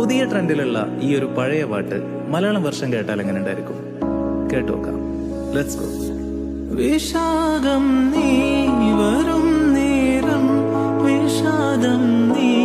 പുതിയ ട്രെൻഡിലുള്ള ഈ ഒരു പഴയ പാട്ട് മലയാളം വെർഷൻ കേട്ടാൽ എങ്ങനെ ഉണ്ടായിരിക്കും? കേട്ടു നോക്കാം. Let's go. വിഷാദം നീ വരും നേരം, വിഷാദം നീ